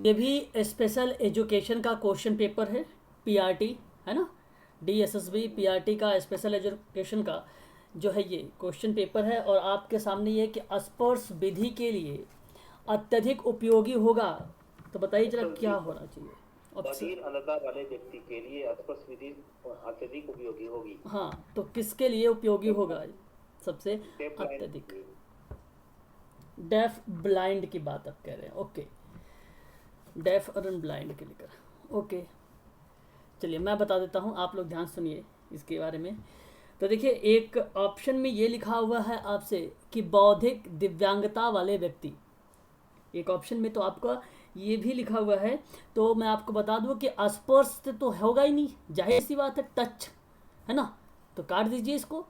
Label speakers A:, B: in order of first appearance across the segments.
A: ये भी special education का क्वेश्चन पेपर है, पीआरटी है ना, डीएसएसबी पीआरटी का स्पेशल एजुकेशन का जो है ये क्वेश्चन पेपर है। और आपके सामने ये कि स्पर्श विधि के लिए अत्यधिक उपयोगी होगा, तो बताइए जरा क्या होना चाहिए ऑप्शन।
B: बधिर अंधता वाले व्यक्ति के लिए स्पर्श विधि अत्यधिक उपयोगी होगी।
A: हाँ, तो किसके लिए उपयोगी होगा सबसे
B: डेफ ब्लाइंड
A: अत्यधिक?
B: के लिए।
A: डेफ ब्लाइंड की बात आप कह रहे हैं, ओके, डेफ और ब्लाइंड के लेकर, ओके। चलिए मैं बता देता हूँ, आप लोग ध्यान सुनिए इसके बारे में। तो देखिए एक ऑप्शन में ये लिखा हुआ है आपसे कि बौद्धिक दिव्यांगता वाले व्यक्ति, एक ऑप्शन में तो आपका ये भी लिखा हुआ है। तो मैं आपको बता दूं कि स्पर्श तो होगा ही नहीं, जाहिर सी बात है, टच है ना, तो काट दीजिए इसको।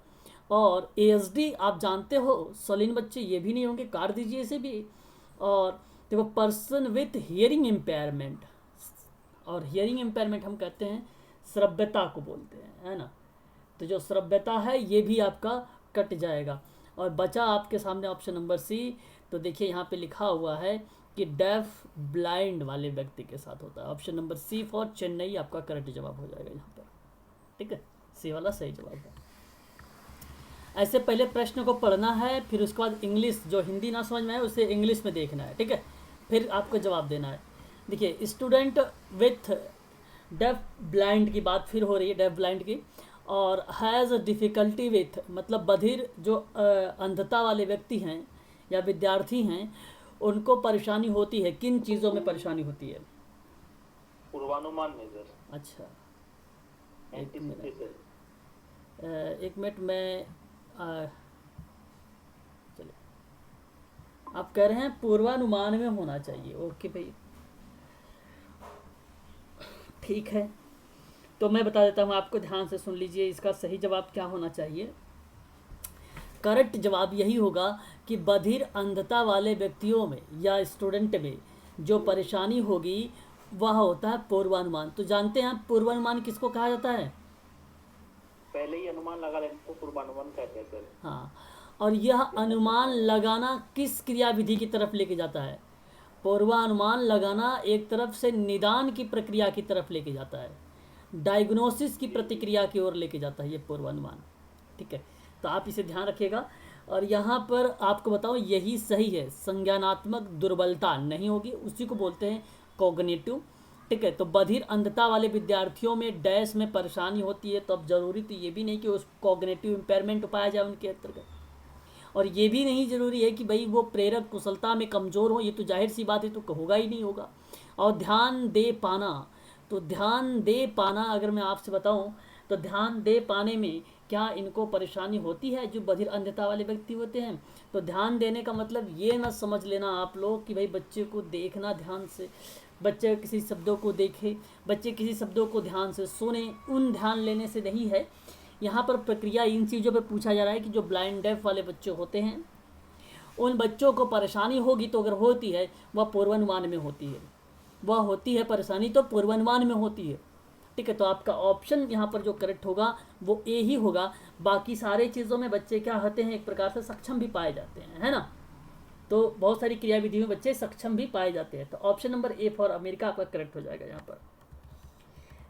A: और एएसडी आप जानते हो सलीन बच्चे, ये भी नहीं होंगे, काट दीजिए इसे भी। और देखो पर्सन विथ हियरिंग इम्पेयरमेंट, और हियरिंग इम्पेयरमेंट हम कहते हैं श्रव्यता को बोलते हैं, है ना, तो जो श्रव्यता है ये भी आपका कट जाएगा। और बचा आपके सामने ऑप्शन नंबर सी। तो देखिए यहाँ पे लिखा हुआ है कि डेफ ब्लाइंड वाले व्यक्ति के साथ होता है। Option number C for Chennai आपका करेक्ट जवाब हो जाएगा यहाँ पर, ठीक है, सी वाला सही जवाब है। ऐसे पहले प्रश्न को पढ़ना है, फिर उसके बाद इंग्लिश, जो हिंदी ना समझ में आए उसे इंग्लिश में देखना है, ठीक है, फिर आपको जवाब देना है। देखिए स्टूडेंट विथ डेफ ब्लाइंड की बात फिर हो रही है, डेफ ब्लाइंड की। और हैज़ डिफ़िकल्टी विथ, मतलब बधिर जो अंधता वाले व्यक्ति हैं या विद्यार्थी हैं उनको परेशानी होती है, किन चीज़ों में परेशानी होती है?
B: पूर्वानुमान में सर।
A: अच्छा एक मिनट,
B: एंटिसिपेशन।
A: एक मिनट में चलिए, आप कह रहे हैं पूर्वानुमान में होना चाहिए, ओके भाई ठीक है। तो मैं बता देता हूँ आपको, ध्यान से सुन लीजिए, इसका सही जवाब क्या होना चाहिए। करेक्ट जवाब यही होगा कि बधिर अंधता वाले व्यक्तियों में या स्टूडेंट में जो परेशानी होगी वह होता है पूर्वानुमान। तो जानते हैं पूर्वानुमान किसको कहा जाता है?
B: पहले ही अनुमान लगा लेने को पूर्वानुमान कहते हैं सर।
A: हाँ, और यह अनुमान लगाना किस क्रियाविधि की तरफ लेके जाता है? पूर्वानुमान लगाना एक तरफ से निदान की प्रक्रिया की तरफ लेके जाता है, डायग्नोसिस की प्रतिक्रिया की ओर लेके जाता है ये पूर्वानुमान, ठीक है। तो आप इसे ध्यान रखिएगा। और यहाँ पर आपको बताओ यही सही है, संज्ञानात्मक दुर्बलता नहीं होगी, उसी को बोलते हैं कॉग्निटिव, ठीक है। तो बधिर अंधता वाले विद्यार्थियों में डैश में परेशानी होती है, तो अब जरूरी तो ये भी नहीं कि उस कॉग्निटिव इम्पेयरमेंट पाया जाए उनके अंतर्गत, और ये भी नहीं ज़रूरी है कि भाई वो प्रेरक कुशलता में कमज़ोर हो, ये तो जाहिर सी बात है, तो होगा ही नहीं होगा। और ध्यान दे पाना, तो ध्यान दे पाना अगर मैं आपसे बताऊं तो ध्यान दे पाने में क्या इनको परेशानी होती है जो बधिर अंधता वाले व्यक्ति होते हैं? तो ध्यान देने का मतलब ये ना समझ लेना आप लोग कि भाई बच्चे को देखना ध्यान से, बच्चे किसी शब्दों को देखे, बच्चे किसी शब्दों को ध्यान से सुने, उन ध्यान लेने से नहीं है। यहाँ पर प्रक्रिया इन चीज़ों पर पूछा जा रहा है कि जो ब्लाइंड डेफ वाले बच्चे होते हैं उन बच्चों को परेशानी होगी, तो अगर होती है वह पूर्वानुमान में होती है, वह होती है परेशानी तो पूर्वानुमान में होती है, ठीक है। तो आपका ऑप्शन यहाँ पर जो करेक्ट होगा वो ए ही होगा। बाकी सारे चीज़ों में बच्चे क्या होते हैं, एक प्रकार से सक्षम भी पाए जाते हैं, है ना, तो बहुत सारी क्रियाविधि में बच्चे सक्षम भी पाए जाते हैं। तो option number A for America आपका करेक्ट हो जाएगा यहाँ पर।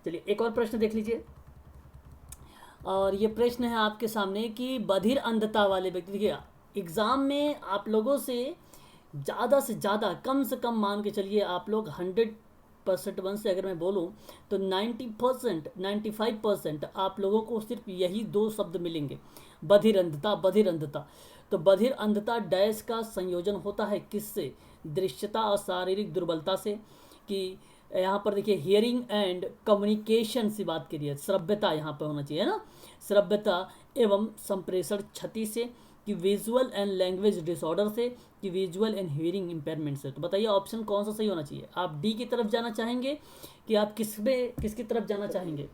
A: चलिए एक और प्रश्न देख लीजिए, और ये प्रश्न है आपके सामने कि बधिर अंधता वाले व्यक्ति, देखिए एग्ज़ाम में आप लोगों से ज़्यादा कम से कम मान के चलिए, आप लोग 100% से अगर मैं बोलूँ तो 90%, 95% आप लोगों को सिर्फ यही दो शब्द मिलेंगे, बधिर अंधता, बधिर अंधता। तो बधिर अंधता डैश का संयोजन होता है किससे? दृश्यता और शारीरिक दुर्बलता से। कि यहाँ पर देखिए हियरिंग एंड कम्युनिकेशन से बात करिए, श्रव्यता यहाँ पर होना चाहिए ना, श्रव्यता एवं संप्रेषण क्षति से, कि विजुअल एंड लैंग्वेज डिसऑर्डर से, कि विजुअल एंड हियरिंग इम्पेयरमेंट से। तो बताइए ऑप्शन कौन सा सही होना चाहिए? आप डी की तरफ जाना चाहेंगे कि आप किसकी तरफ जाना चाहेंगे?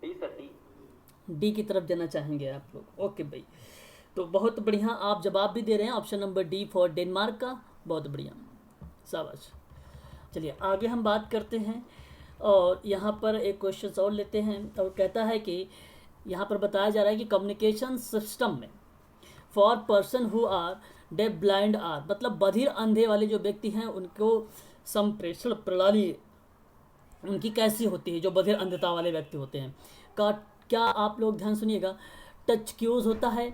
B: D sir, D.
A: डी की तरफ जाना चाहेंगे आप लोग, ओके भाई, तो बहुत बढ़िया आप जवाब भी दे रहे हैं, option number D for Denmark का, बहुत बढ़िया, शाबाश। चलिए आगे हम बात करते हैं, और यहाँ पर एक क्वेश्चन और लेते हैं, और कहता है कि यहाँ पर बताया जा रहा है कि कम्युनिकेशन सिस्टम में for person who are deaf blind are, मतलब बधिर अंधे वाले जो व्यक्ति हैं उनको संप्रेषण प्रणाली उनकी कैसी होती है, जो बधिर अंधता वाले व्यक्ति होते हैं का। क्या आप लोग ध्यान सुनिएगा, टच क्यूज होता है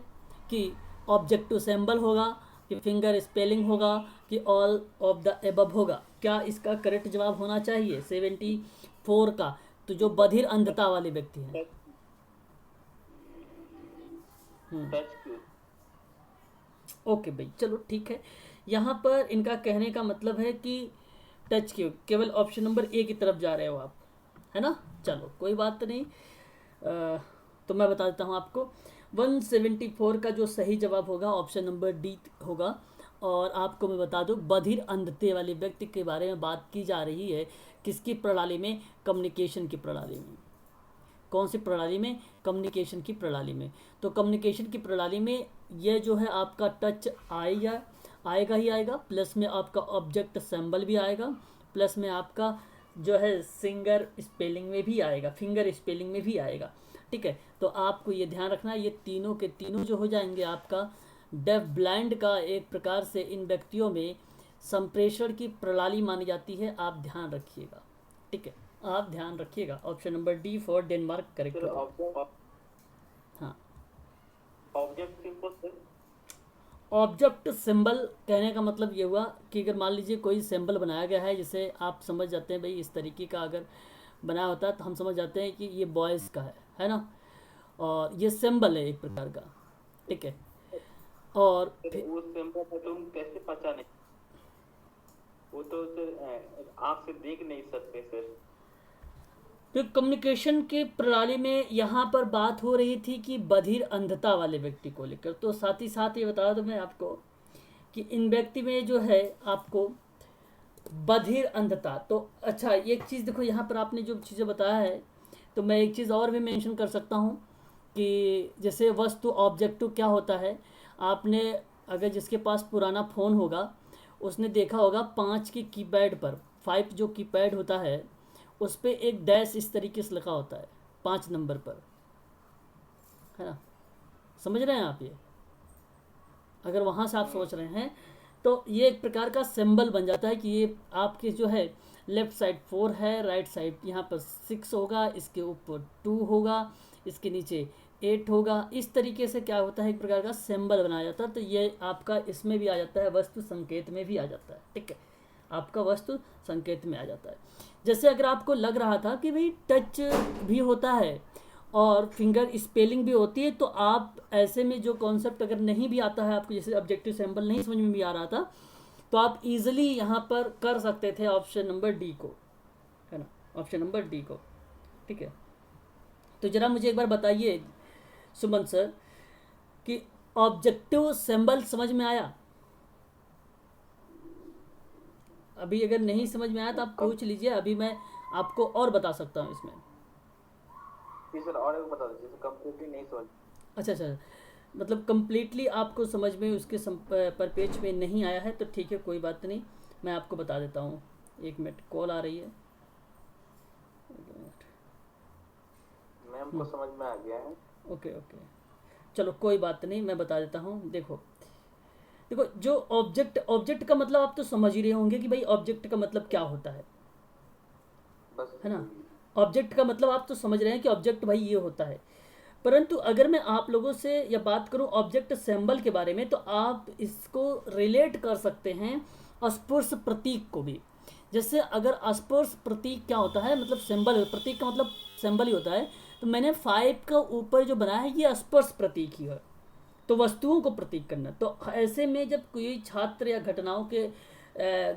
A: कि ऑब्जेक्टिव सिंबल होगा कि फिंगर स्पेलिंग होगा कि ऑल ऑफ द एबव होगा? क्या इसका करेक्ट जवाब होना चाहिए 74 का? तो जो बधिर अंधता वाले व्यक्ति हैं।
B: Touch Q.
A: ओके भाई, चलो ठीक है। यहाँ पर इनका कहने का मतलब है कि टच क्यों, केवल ऑप्शन नंबर ए की तरफ जा रहे हो आप, है ना। चलो कोई बात नहीं, तो मैं बता देता हूँ आपको 174 का जो सही जवाब होगा ऑप्शन नंबर डी होगा। और आपको मैं बता दूं, बधिर अंधते वाले व्यक्ति के बारे में बात की जा रही है किसकी प्रणाली में? कम्युनिकेशन की प्रणाली में। कौन सी प्रणाली में? कम्युनिकेशन की प्रणाली में। तो कम्युनिकेशन की प्रणाली में ये जो है आपका टच आएगा ही आएगा, प्लस में आपका ऑब्जेक्ट सिंबल भी आएगा, प्लस में आपका जो है फिंगर स्पेलिंग में भी आएगा, ठीक है। तो आपको ये ध्यान रखना, ये तीनों के तीनों जो हो जाएंगे आपका डेफ ब्लाइंड का एक प्रकार से इन व्यक्तियों में संप्रेषण की प्रणाली मानी जाती है। आप ध्यान रखिएगा, ठीक है, आप ध्यान रखिएगा। Option number D for Denmark correct होगा। हाँ,
B: ऑब्जेक्ट सिंबल से
A: ऑब्जेक्ट सिंबल कहने का मतलब ये हुआ कि अगर मान लीजिए कोई सिंबल बनाया गया है, जिसे आप समझ जाते हैं भाई इस तरीके का अगर बनाया होता है तो हम समझ जाते हैं कि ये बॉयज़ का है ना, और ये सिंबल है एक प्रकार का, ठीक है। और
B: वो सिंबल को तुम कैसे पहचाने? वो तो आँख से देख नहीं सकते सर।
A: तो कम्युनिकेशन की प्रणाली में यहाँ पर बात हो रही थी कि बधिर अंधता वाले व्यक्ति को लेकर, तो साथ ही साथ ये बता दूं मैं आपको कि इन व्यक्ति में जो है आपको बधिर अंधता, तो अच्छा एक चीज़ देखो, यहाँ पर आपने जो चीज़ें बताया है तो मैं एक चीज़ और भी मेंशन कर सकता हूँ कि जैसे वस्तु ऑब्जेक्टिव क्या होता है। आपने अगर जिसके पास पुराना फ़ोन होगा उसने देखा होगा 5 की कीपैड पर, 5 जो कीपैड होता है उस पर एक डैश इस तरीके से लिखा होता है 5 नंबर पर, है ना। समझ रहे हैं आप? ये अगर वहाँ से आप सोच रहे हैं तो ये एक प्रकार का सिंबल बन जाता है कि ये आपके जो है लेफ़्ट साइड 4 है, राइट साइड यहाँ पर 6 होगा, इसके ऊपर 2 होगा, इसके नीचे 8 होगा। इस तरीके से क्या होता है, एक प्रकार का सिंबल बनाया जाता है। तो ये आपका इसमें भी आ जाता है, वस्तु संकेत में भी आ जाता है, ठीक है, आपका वस्तु संकेत में आ जाता है। जैसे अगर आपको लग रहा था कि भाई टच भी होता है और फिंगर स्पेलिंग भी होती है, तो आप ऐसे में जो कॉन्सेप्ट अगर नहीं भी आता है आपको, जैसे ऑब्जेक्टिव सिंबल नहीं समझ में भी आ रहा था, तो आप इजीली यहाँ पर कर सकते थे ऑप्शन नंबर डी को, है ना, ऑप्शन नंबर डी को, ठीक है। तो ज़रा मुझे एक बार बताइए सुमन सर कि ऑब्जेक्टिव सिंबल समझ में आया? अभी अगर नहीं समझ में आया तो आप पूछ लीजिए, अभी मैं आपको और बता सकता हूँ इसमें।
B: जी सर, और एक बता दीजिए, कंप्लीटली नहीं समझ।
A: अच्छा, मतलब कम्प्लीटली आपको समझ में उसके पर पेज में नहीं आया है, तो ठीक है, कोई बात नहीं, मैं आपको बता देता हूँ। एक मिनट, कॉल आ रही है,
B: मैम को समझ में आ गया है।
A: ओके, चलो कोई बात नहीं, मैं बता देता हूँ। देखो जो ऑब्जेक्ट का मतलब आप तो समझ ही रहे होंगे कि भाई ऑब्जेक्ट का मतलब क्या होता है,
B: बस
A: है ना। ऑब्जेक्ट का मतलब आप तो समझ रहे हैं कि ऑब्जेक्ट भाई ये होता है। परंतु अगर मैं आप लोगों से या बात करूं ऑब्जेक्ट सिंबल के बारे में, तो आप इसको रिलेट कर सकते हैं स्पर्श प्रतीक को भी। जैसे अगर स्पर्श प्रतीक क्या होता है, मतलब सिंबल, प्रतीक का मतलब सिंबल ही होता है, तो मैंने 5 का ऊपर जो बनाया है ये स्पर्श प्रतीक ही है, तो वस्तुओं को प्रतीक करना। तो ऐसे में जब कोई छात्र या घटनाओं के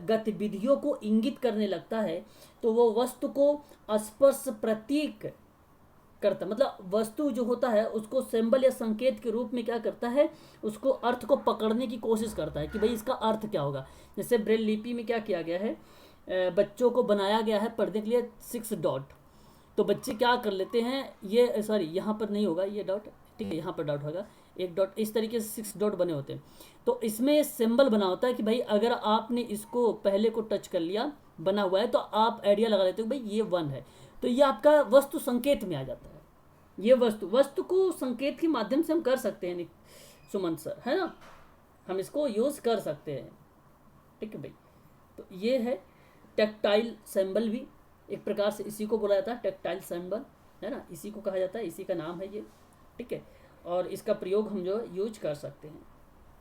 A: गतिविधियों को इंगित करने लगता है तो वो वस्तु को स्पर्श प्रतीक करता, मतलब वस्तु जो होता है उसको सिंबल या संकेत के रूप में क्या करता है, उसको अर्थ को पकड़ने की कोशिश करता है कि भाई इसका अर्थ क्या होगा। जैसे ब्रेल लिपि में क्या किया गया है, बच्चों को बनाया गया है पढ़ने के लिए 6 डॉट, तो बच्चे क्या कर लेते हैं, ये सॉरी यहाँ पर नहीं होगा ये डॉट, ठीक है, यहाँ पर डॉट होगा, एक डॉट, इस तरीके से 6 डॉट बने होते हैं। तो इसमें सिंबल बना होता है कि भाई अगर आपने इसको पहले को टच कर लिया, बना हुआ है, तो आप आइडिया लगा लेते हो भाई ये 1 है, तो ये आपका वस्तु संकेत में आ जाता है। ये वस्तु को संकेत के माध्यम से हम कर सकते हैं सुमन सर, है ना। हम इसको यूज़ कर सकते हैं। ठीक है भाई, तो ये है टेक्टाइल सिंबल भी एक प्रकार से इसी को बोला जाता है, टेक्टाइल सिंबल है ना, इसी को कहा जाता है, इसी का नाम है ये। ठीक है, और इसका प्रयोग हम जो यूज कर सकते हैं,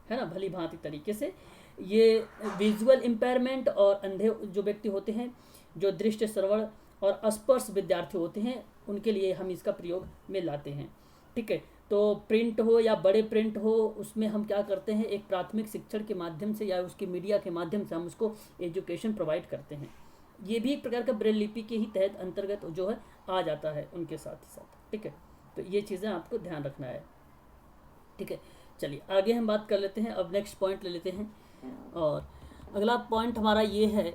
A: है ना, भली भांति तरीके से। ये विजुअल इम्पेयरमेंट और अंधे जो व्यक्ति होते हैं, जो दृष्टि श्रवण और अस्पर्श विद्यार्थी होते हैं, उनके लिए हम इसका प्रयोग में लाते हैं। ठीक है, तो प्रिंट हो या बड़े प्रिंट हो, उसमें हम क्या करते हैं, एक प्राथमिक शिक्षण के माध्यम से या उसके मीडिया के माध्यम से हम उसको एजुकेशन प्रोवाइड करते हैं। ये भी एक प्रकार का ब्रेल लिपि के ही तहत अंतर्गत जो है आ जाता है उनके साथ ही साथ। ठीक है, तो ये चीज़ें आपको ध्यान रखना है। ठीक है, चलिए आगे हम बात कर लेते हैं। अब नेक्स्ट पॉइंट ले लेते हैं, और अगला पॉइंट हमारा ये है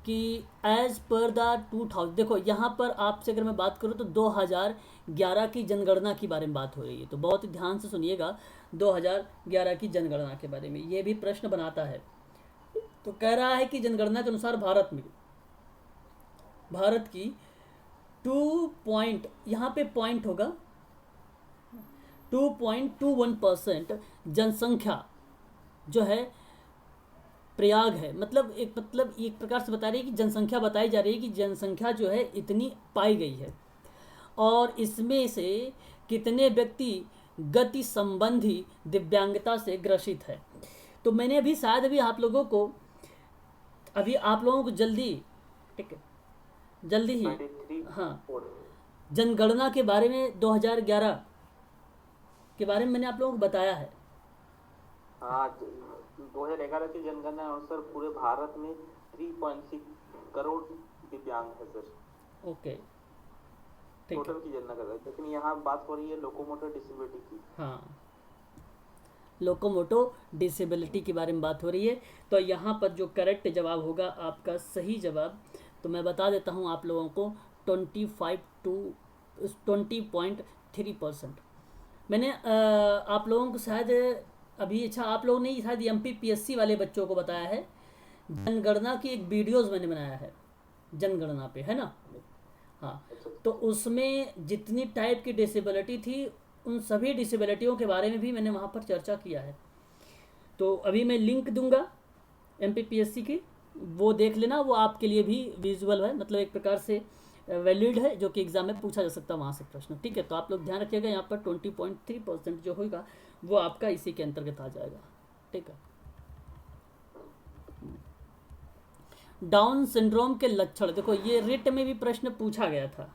A: कि एज पर द 2000, देखो यहाँ पर आपसे अगर मैं बात करूँ तो 2011 की जनगणना के बारे में बात हो रही है, तो बहुत ही ध्यान से सुनिएगा। 2011 की जनगणना के बारे में ये भी प्रश्न बनाता है। तो कह रहा है कि जनगणना के अनुसार भारत की 2 यहाँ पे पॉइंट होगा 2.21% जनसंख्या जो है प्रयाग है। मतलब एक प्रकार से बता रही है कि जनसंख्या बताई जा रही है कि जनसंख्या जो है इतनी पाई गई है, और इसमें से कितने व्यक्ति गति संबंधी दिव्यांगता से ग्रसित है। तो मैंने अभी शायद आप लोगों को जल्दी, ठीक है, जल्दी ही,
B: 23
A: हाँ,
B: 4
A: जनगणना के बारे में 2011 के बारे में मैंने आप लोगों को बताया है।
B: हाँ 2011 की जनगणना अनुसार पूरे भारत में 3.6 करोड़ दिव्यांग है सर।
A: ओके, ठीक है,
B: टोटल की जनगणना कर रहे हैं, लेकिन यहाँ बात हो रही है लोकोमोटर डिसेबिलिटी की।
A: हाँ, लोकोमोटो डिसेबिलिटी के बारे में बात हो रही है। तो यहाँ पर जो करेक्ट जवाब होगा आपका सही जवाब, तो मैं बता देता हूँ आप लोगों को, 20.3%। मैंने आप लोगों को शायद अभी, अच्छा आप लोगों ने शायद MPPSC वाले बच्चों को बताया है, जनगणना की एक वीडियोस मैंने बनाया है जनगणना पे, है ना। हाँ, तो उसमें जितनी टाइप की डिसेबिलिटी थी, उन सभी डिसेबिलिटियों के बारे में भी मैंने वहाँ पर चर्चा किया है। तो अभी मैं लिंक दूंगा MPPSC की, वो देख लेना, वो आपके लिए भी विजुअल है, मतलब एक प्रकार से वैलिड है, जो कि एग्जाम में पूछा जा सकता है वहाँ से प्रश्न। ठीक है, तो आप लोग ध्यान रखिएगा, यहाँ पर 20.3% जो होगा वो आपका इसी के अंतर्गत आ जाएगा। ठीक है, डाउन सिंड्रोम के लक्षण, देखो ये रिट में भी प्रश्न पूछा गया था,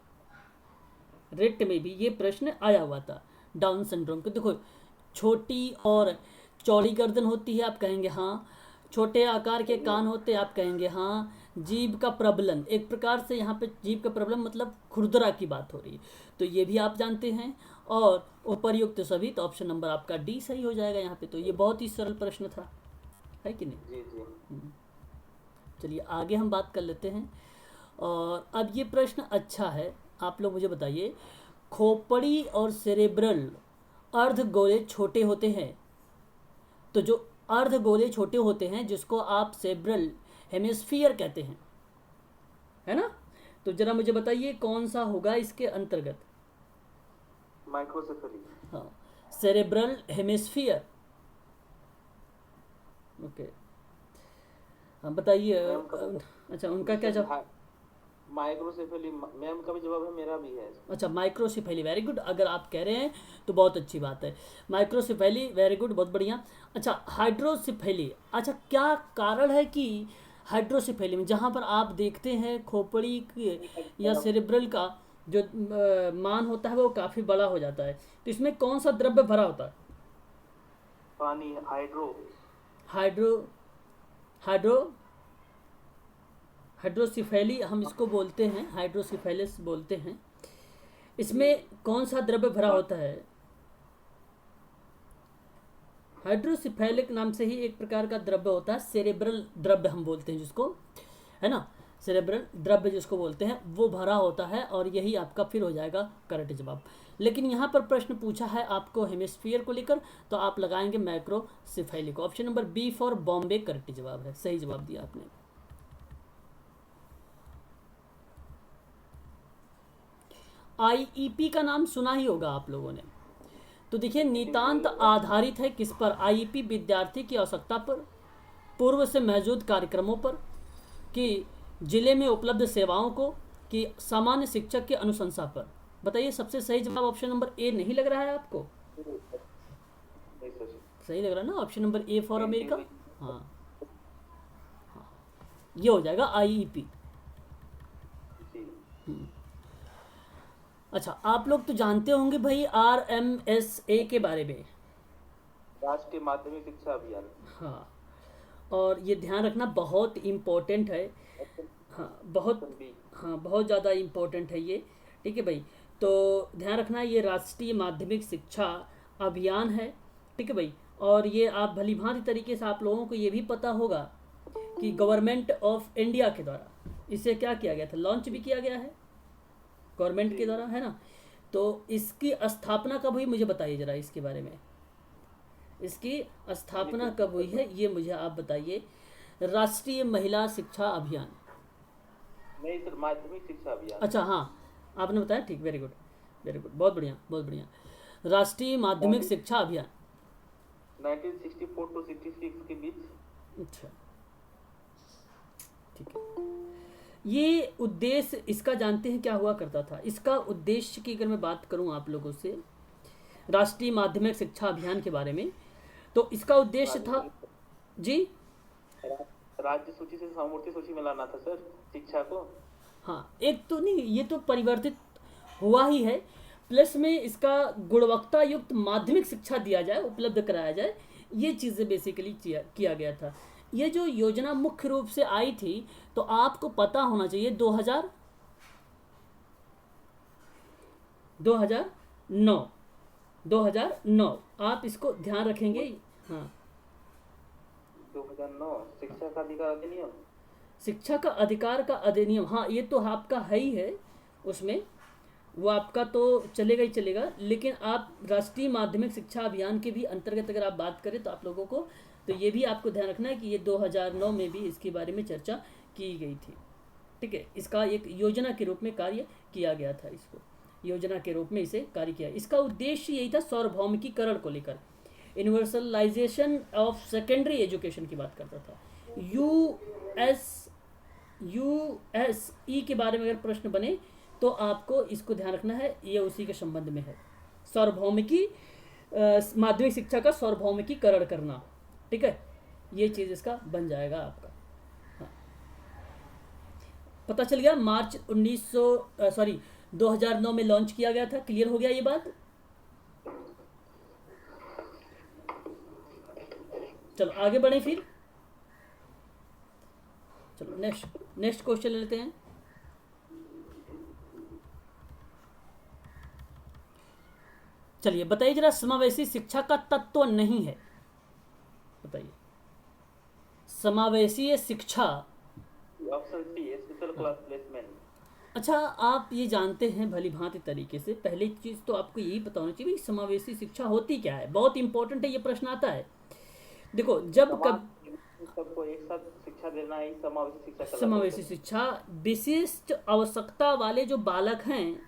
A: रिट में भी ये प्रश्न आया हुआ था डाउन सिंड्रोम के। देखो छोटी और चौड़ी गर्दन होती है, आप कहेंगे हाँ। छोटे आकार के कान होते हैं, आप कहेंगे हाँ। जीभ का प्रबलन, एक प्रकार से यहाँ पे जीभ का प्रबलन मतलब खुरदरा की बात हो रही है, तो ये भी आप जानते हैं। और उपर्युक्त सभी, तो ऑप्शन नंबर आपका डी सही हो जाएगा यहाँ पे। तो ये बहुत ही सरल प्रश्न था, है कि नहीं।
B: जी जी
A: चलिए आगे हम बात कर लेते हैं। और अब ये प्रश्न अच्छा है, आप लोग मुझे बताइए, खोपड़ी और सेरेब्रल अर्धगोले छोटे होते हैं, तो जो अर्धगोले छोटे होते हैं जिसको आप सेरेब्रल हेमिस्फीयर कहते हैं, है ना, तो जरा मुझे बताइए कौन सा होगा इसके अंतर्गत।
B: माइक्रोसेफेली।
A: हाँ, सेरेब्रल हेमिस्फीयर। ओके, हाँ बताइए। अच्छा, उनका क्या जवाब।
B: माइक्रोसेफेली मैम का भी जवाब है, मेरा भी है।
A: अच्छा, माइक्रोसिफेली, वेरी गुड। अगर आप कह रहे हैं तो बहुत अच्छी बात है, माइक्रोसिफेली, वेरी गुड, बहुत बढ़िया। अच्छा, हाइड्रोसिफेली, अच्छा क्या कारण है कि हाइड्रोसिफेली में, जहाँ पर आप देखते हैं खोपड़ी या सेरेब्रल का जो मान होता है वो काफ़ी बड़ा हो जाता है, तो इसमें कौन सा द्रव्य भरा होता है।
B: पानी, हाइड्रो
A: हाइड्रो हाइड्रोसिफेली हम इसको बोलते हैं, हाइड्रोसिफेलिस बोलते हैं। इसमें कौन सा द्रव्य भरा होता है। हाइड्रोसिफेलिक नाम से ही एक प्रकार का द्रव्य होता है, सेरेब्रल द्रव्य हम बोलते हैं जिसको, है ना, सेरेब्रल द्रव्य जिसको बोलते हैं वो भरा होता है, और यही आपका फिर हो जाएगा करेक्ट जवाब। लेकिन यहाँ पर प्रश्न पूछा है आपको हेमिस्फीयर को लेकर, तो आप लगाएंगे माइक्रोसिफेली को। Option number B for Bombay correct जवाब है, सही जवाब दिया आपने। IEP का नाम सुना ही होगा आप लोगों ने, तो देखिए नितांत आधारित है किस पर, आईईपी विद्यार्थी की आवश्यकता पर, पूर्व से मौजूद कार्यक्रमों पर, कि जिले में उपलब्ध सेवाओं को, कि सामान्य शिक्षक की अनुशंसा पर। बताइए सबसे सही जवाब ऑप्शन नंबर ए नहीं लग रहा है आपको?
B: नहीं सर।
A: सही लग रहा है ना option number A for America?
B: Individual.
A: हाँ, ये हो जाएगा आईईपी।
B: जी।
A: अच्छा, आप लोग तो जानते होंगे भाई आरएमएसए के बारे में।
B: राष्ट्रीय माध्यमिक शिक्षा अभियान।
A: हाँ, और ये ध्यान रखना बहुत इम्पोर्टेंट है।
B: ऑप्शन
A: हाँ बहुत,
B: ऑप्शन बी।
A: हाँ बहुत ज़्यादा इम्पोर्टेंट है ये। ठीक है भाई, तो ध्यान रखना ये राष्ट्रीय माध्यमिक शिक्षा अभियान है। ठीक है भाई, और ये आप भली भांति तरीके से आप लोगों को ये भी पता होगा कि गवर्नमेंट ऑफ इंडिया के द्वारा इसे क्या किया गया था, लॉन्च भी किया गया है गवर्नमेंट के द्वारा, है ना। तो इसकी स्थापना कब हुई मुझे बताइए ज़रा इसके बारे में, इसकी स्थापना कब हुई है ये मुझे आप बताइए। राष्ट्रीय महिला शिक्षा अभियान।
B: नहीं सर, माध्यमिक शिक्षा अभियान।
A: अच्छा हाँ, आपने बताया, ठीक, वेरी गुड वेरी गुड, बहुत बढ़िया बहुत बढ़िया। राष्ट्रीय माध्यमिक शिक्षा अभियान
B: 1964 टू 66 के बीच।
A: अच्छा ठीक है। ये उद्देश्य इसका जानते हैं क्या हुआ करता था? इसका उद्देश्य की अगर मैं बात करूं आप लोगों से राष्ट्रीय माध्यमिक शिक्षा अभियान के बारे में, तो इसका उद्देश्य था जी,
B: राज्य सूची से समवर्ती सूची में लाना था सर शिक्षा को।
A: हाँ एक तो नहीं, ये तो परिवर्तित हुआ ही है, प्लस में इसका गुणवत्ता युक्त माध्यमिक शिक्षा दिया जाए, उपलब्ध कराया जाए, ये चीज़ें बेसिकली किया गया था। ये जो योजना मुख्य रूप से आई थी, तो आपको पता होना चाहिए 2009 आप इसको ध्यान रखेंगे। हाँ
B: 2009 शिक्षा का अधिकार अधिनियम।
A: शिक्षा का अधिकार का अधिनियम, हाँ ये तो आपका है ही है, उसमें वो आपका तो चलेगा ही चलेगा, लेकिन आप राष्ट्रीय माध्यमिक शिक्षा अभियान के भी अंतर्गत अगर आप बात करें तो आप लोगों को तो ये भी आपको ध्यान रखना है कि ये 2009 में भी इसके बारे में चर्चा की गई थी। ठीक है, इसका एक योजना के रूप में कार्य किया गया था, इसको योजना के रूप में इसे कार्य किया। इसका उद्देश्य यही था सार्वभौमिकीकरण को लेकर, यूनिवर्सलाइजेशन ऑफ सेकेंडरी एजुकेशन की बात करता था। यूएसई के बारे में अगर प्रश्न बने तो आपको इसको ध्यान रखना है, ये उसी के संबंध में है, सार्वभौमिकी माध्यमिक शिक्षा का सार्वभौमिकीकरण करना। ठीक है, ये चीज़ इसका बन जाएगा आपका। हाँ, पता चल गया, मार्च 2009 में लॉन्च किया गया था। क्लियर हो गया ये बात? चलो आगे बढ़े फिर, चलो नेक्स्ट क्वेश्चन ले लेते हैं। चलिए बताइए जरा, समावेशी शिक्षा का तत्व नहीं है, बताइए समावेशी शिक्षा।
B: Option C special class placement.
A: अच्छा, आप ये जानते हैं भली भांति तरीके से, पहली चीज़ तो आपको यही पता होना चाहिए समावेशी शिक्षा होती क्या है, बहुत इंपॉर्टेंट है, ये प्रश्न आता है। देखो जब
B: सबको एक साथ शिक्षा देना ही समावेशी शिक्षा कहलाता है।
A: समावेशी शिक्षा विशिष्ट आवश्यकता वाले जो बालक हैं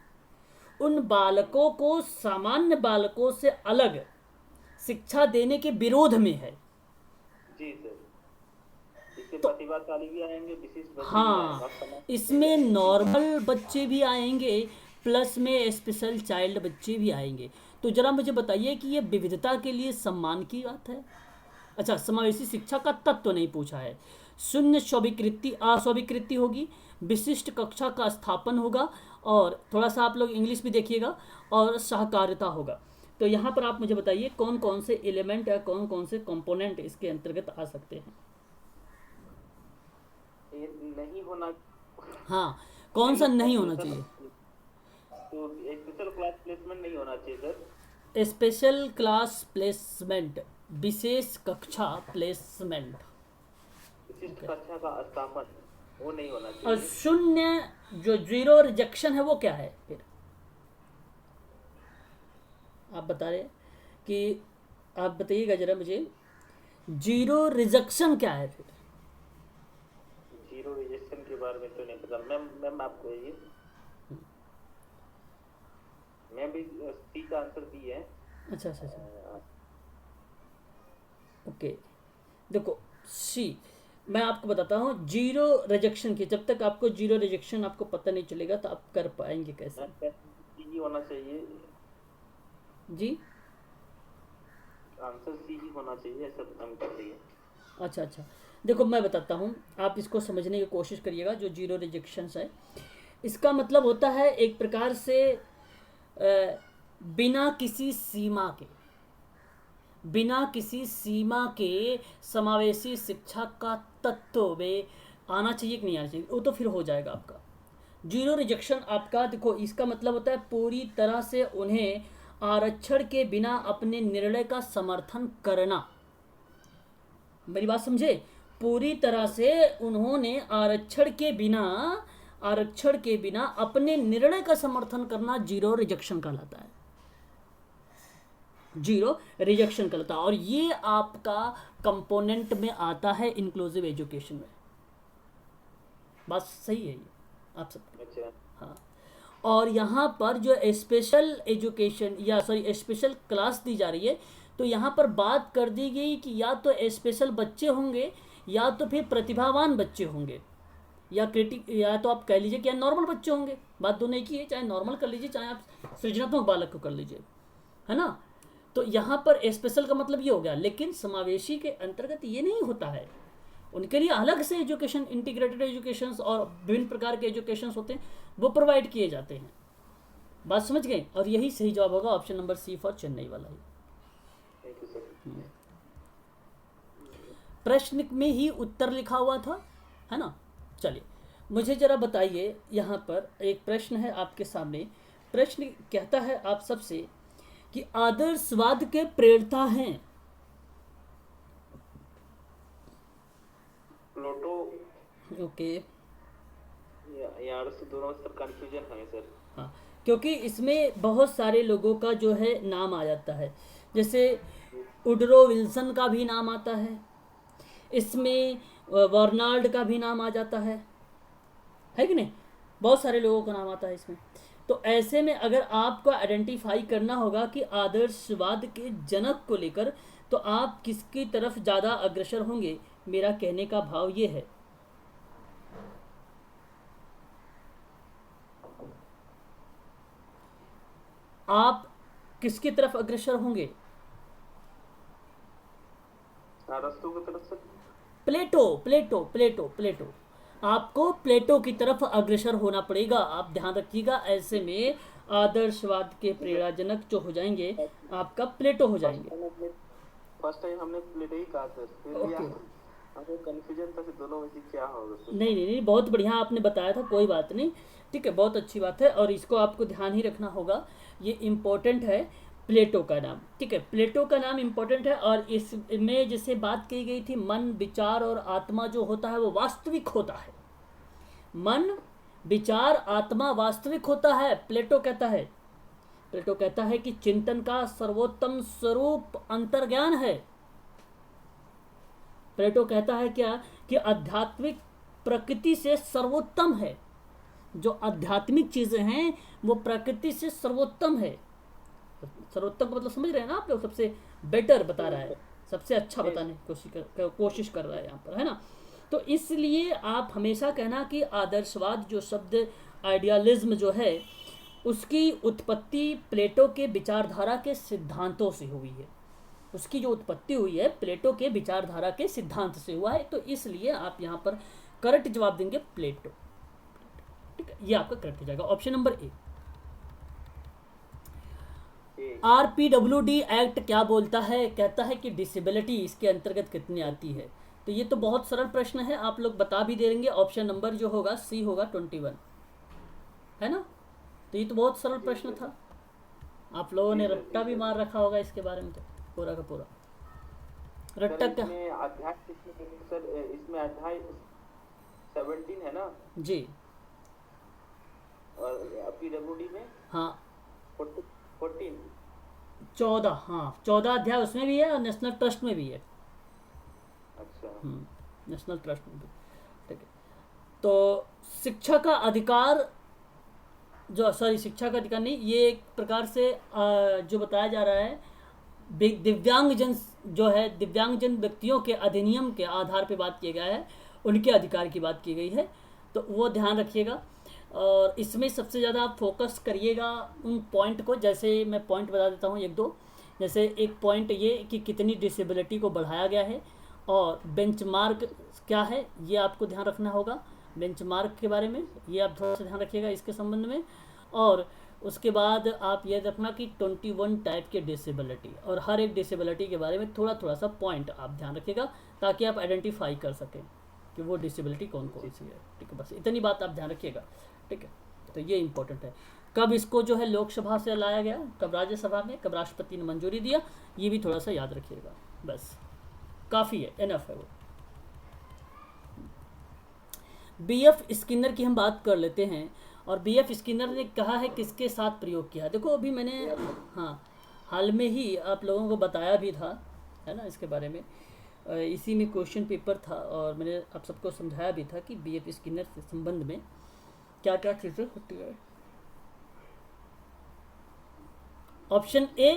A: उन बालकों को सामान्य बालकों से अलग शिक्षा देने के विरोध में है।
B: जी सर, इसमें प्रतिभाशाली भी आएंगे, विशिष्ट बच्चे भी
A: हाँ,
B: आएंगे।
A: इसमें नॉर्मल बच्चे भी आएंगे, प्लस में स्पेशल चाइल्ड बच्चे भी आएंगे। तो जरा मुझे बताइए कि ये विविधता के लिए सम्मान की बात है। अच्छा, समावेशी शिक्षा का तत्व नहीं पूछा है। शून्य स्वीकृति अस्वीकृति होगी, विशिष्ट कक्षा का स्थापन होगा, और थोड़ा सा आप लोग इंग्लिश भी देखिएगा, और सहकारिता होगा। तो यहाँ पर आप मुझे बताइए कौन कौन से एलिमेंट या कौन कौन से कंपोनेंट इसके अंतर्गत आ सकते हैं।
B: ये नहीं होना।
A: हाँ, कौन सा नहीं होना चाहिए?
B: तो स्पेशल क्लास प्लेसमेंट नहीं होना चाहिए सर।
A: स्पेशल क्लास प्लेसमेंट, विशेष कक्षा प्लेसमेंट,
B: विशिष्ट कक्षा का स्थापन वो नहीं होना
A: और
B: चाहिए।
A: शून्य जो जीरो रिजेक्शन है वो क्या है फिर? आप बता रहे हैं कि आप बताइएगा जरा मुझे, जीरो रिजेक्शन क्या है फिर?
B: जीरो रिजेक्शन के बारे में तो नहीं पता मैम आपको ये मैम भी सी का आंसर दी है,
A: अच्छा अच्छा अच्छा, ओके। देखो सी, मैं आपको बताता हूँ, जीरो रिजेक्शन की, जब तक आपको जीरो रिजेक्शन आपको पता नहीं चलेगा तो आप कर पाएंगे कैसे?
B: सी ही होना चाहिए,
A: जी,
B: आंसर सी ही होना चाहिए, ऐसा हम कर रही है।
A: अच्छा अच्छा। देखो मैं बताता हूँ, आप इसको समझने की कोशिश करिएगा। जो जीरो रिजेक्शंस है, इसका मतलब होता है एक प्रकार से बिना किसी सीमा के, बिना किसी सीमा के समावेशी शिक्षा का तत्व में आना चाहिए कि नहीं आना चाहिए, वो तो फिर हो जाएगा आपका जीरो रिजेक्शन आपका। देखो इसका मतलब होता है पूरी तरह से उन्हें आरक्षण के बिना अपने निर्णय का समर्थन करना। मेरी बात समझे? पूरी तरह से उन्होंने आरक्षण के बिना अपने निर्णय का समर्थन करना जीरो रिजेक्शन कहलाता है, जीरो रिजेक्शन कहलाता है। और ये आपका कंपोनेंट में आता है इंक्लूसिव एजुकेशन में। बात सही है ये आप सब?
B: अच्छा,
A: हाँ। और यहाँ पर जो स्पेशल एजुकेशन या सॉरी स्पेशल क्लास दी जा रही है, तो यहाँ पर बात कर दी गई कि या तो स्पेशल बच्चे होंगे या तो फिर प्रतिभावान बच्चे होंगे, या क्रिटिक, या तो आप कह लीजिए कि नॉर्मल बच्चे होंगे। बात दोनों एक ही है, चाहे नॉर्मल कर लीजिए चाहे आप सृजनात्मक बालक को कर लीजिए, है ना। तो यहाँ पर स्पेशल का मतलब ये हो गया, लेकिन समावेशी के अंतर्गत ये नहीं होता है। उनके लिए अलग से एजुकेशन, इंटीग्रेटेड एजुकेशन और विभिन्न प्रकार के एजुकेशन होते हैं, वो प्रोवाइड किए जाते हैं। बात समझ गए? और यही सही जवाब होगा, option number C for Chennai वाला ही।
B: Thank you sir.
A: प्रश्न में ही उत्तर लिखा हुआ था, है ना। चलिए मुझे जरा बताइए, यहाँ पर एक प्रश्न है आपके सामने। प्रश्न कहता है आप सबसे कि आदर्शवाद के प्रेरता हैं।
B: प्लूटो
A: ओके,
B: यार से दोनों सर कंफ्यूजन है सर।
A: हाँ, क्योंकि इसमें बहुत सारे लोगों का जो है नाम आ जाता है, जैसे उडरो विल्सन का भी नाम आता है इसमें, बर्नाल्ड का भी नाम आ जाता है कि नहीं? बहुत सारे लोगों का नाम आता है इसमें। तो ऐसे में अगर आपको आइडेंटिफाई करना होगा कि आदर्शवाद के जनक को लेकर, तो आप किसकी तरफ ज़्यादा अग्रसर होंगे, मेरा कहने का भाव ये है। आप किसकी तरफ अग्रसर होंगे?
B: अरस्तु की तरफ से।
A: प्लेटो, प्लेटो, प्लेटो, प्लेटो। आपको प्लेटो की तरफ अग्रसर होना पड़ेगा। आप ध्यान रखिएगा, ऐसे में आदर्शवाद के प्रेरणाजनक जो हो जाएंगे आपका प्लेटो हो जाएंगे।
B: फर्स्ट टाइम हमने प्लेटो ही कहा सर, फिर भी
A: ओके,
B: हमें कंफ्यूजन था कि दोनों में से क्या होगा सर।
A: नहीं नहीं नहीं, बहुत बढ़िया आपने बताया था, कोई बात नहीं, ठीक है, बहुत अच्छी बात है। और इसको आपको ध्यान ही रखना होगा, ये इम्पोर्टेंट है, प्लेटो का नाम, ठीक है, प्लेटो का नाम इम्पोर्टेंट है। और इसमें जैसे बात की गई थी, मन, विचार और आत्मा जो होता है वो वास्तविक होता है। मन, विचार, आत्मा वास्तविक होता है, प्लेटो कहता है। प्लेटो कहता है कि चिंतन का सर्वोत्तम स्वरूप अंतर्ज्ञान है। प्लेटो कहता है क्या, कि आध्यात्मिक प्रकृति से सर्वोत्तम है। जो आध्यात्मिक चीजें हैं वो प्रकृति से सर्वोत्तम है। सर्वोत्तम का मतलब समझ रहे हैं ना आप लोग? सबसे बेटर बता रहा है, सबसे अच्छा बताने की कोशिश कर रहा है यहाँ पर, है ना। तो इसलिए आप हमेशा कहना कि आदर्शवाद जो शब्द, आइडियलिज्म जो है, उसकी उत्पत्ति प्लेटो के विचारधारा के सिद्धांतों से हुई है। उसकी जो उत्पत्ति हुई है प्लेटो के विचारधारा के सिद्धांत से हुआ है। तो इसलिए आप यहाँ पर करेक्ट जवाब देंगे प्लेटो, ठीक है, ये आपका करेक्ट हो जाएगा, option number A. RPWD act क्या बोलता है? कहता है कि डिसेबिलिटी इसके अंतर्गत कितनी आती है। तो ये तो बहुत सरल प्रश्न है, आप लोग बता भी देंगे, ऑप्शन नंबर जो होगा सी होगा 21, है ना। तो ये तो बहुत सरल प्रश्न था, आप लोगों ने रट्टा भी मार रखा होगा इसके बारे में, तो पूरा का पूरा रट्टा का।
B: इसमें अध्याय सर, इसमें अध्याय 17 है ना,
A: जी
B: और PWD में
A: हाँ,
B: 14।
A: 14, हाँ 14 अध्याय उसमें भी है और नेशनल ट्रस्ट में भी है।
B: अच्छा,
A: नेशनल ट्रस्ट में भी, ठीक है। तो शिक्षा का अधिकार, जो सॉरी शिक्षा का अधिकार नहीं, ये एक प्रकार से जो बताया जा रहा है दिव्यांगजन जो है, दिव्यांगजन व्यक्तियों के अधिनियम के आधार पे बात किया गया है, उनके अधिकार की बात की गई है, तो वो ध्यान रखिएगा। और इसमें सबसे ज़्यादा आप फोकस करिएगा उन पॉइंट को, जैसे मैं पॉइंट बता देता हूँ एक दो। जैसे एक पॉइंट ये कि कितनी डिसेबिलिटी को बढ़ाया गया है, और बेंचमार्क क्या है ये आपको ध्यान रखना होगा। बेंचमार्क के बारे में ये आप थोड़ा सा ध्यान रखिएगा इसके संबंध में। और उसके बाद आप ये रखना कि 21 टाइप के डिसेबिलिटी, और हर एक डिसेबिलिटी के बारे में थोड़ा थोड़ा सा पॉइंट आप ध्यान रखिएगा, ताकि आप आइडेंटिफाई कर सकें कि वो डिसेबिलिटी कौन कौन सी है। ठीक है, बस इतनी बात आप ध्यान रखिएगा। ठीक है, तो ये इंपॉर्टेंट है। कब इसको जो है लोकसभा से लाया गया, कब राज्यसभा में, कब राष्ट्रपति ने मंजूरी दिया, ये भी थोड़ा सा याद रखिएगा। बस काफ़ी है, एनफ है वो। बीएफ स्किनर की हम बात कर लेते हैं। और बीएफ स्किनर ने कहा है किसके साथ प्रयोग किया है। देखो अभी मैंने हाँ हाल में ही आप लोगों को बताया भी था, है ना, इसके बारे में। इसी में क्वेश्चन पेपर था, और मैंने आप सबको समझाया भी था कि बीएफ स्किनर से संबंध में क्या क्या चीज़ें होती है। ऑप्शन ए,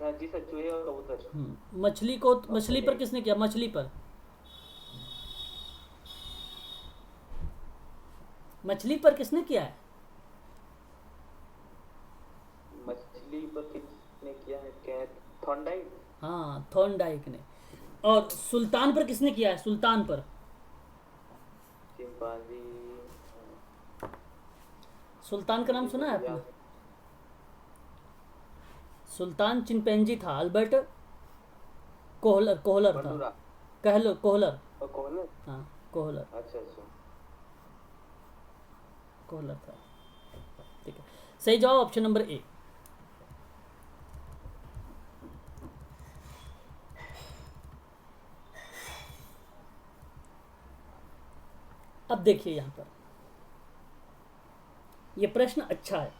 B: जी सर, चूहे और कबूतर।
A: मछली को, मछली पर किसने किया, मछली पर, मछली पर किसने किया है,
B: मछली पर किसने किया है, क्या थॉर्नडाइक?
A: हाँ थॉर्नडाइक ने। और सुल्तान पर किसने किया है, सुल्तान पर,
B: चिंपांजी।
A: सुल्तान का नाम सुना है आपने? सुल्तान चिंपैंजी था, अल्बर्ट कोहलर, कोहलर था,
B: बंडूरा
A: कहलो कोहलर,
B: और कोहलर।
A: हाँ कोहलर,
B: अच्छा अच्छा।
A: कोहलर था। ठीक है, सही जवाब ऑप्शन नंबर ए। अब देखिए यहां पर यह प्रश्न अच्छा है,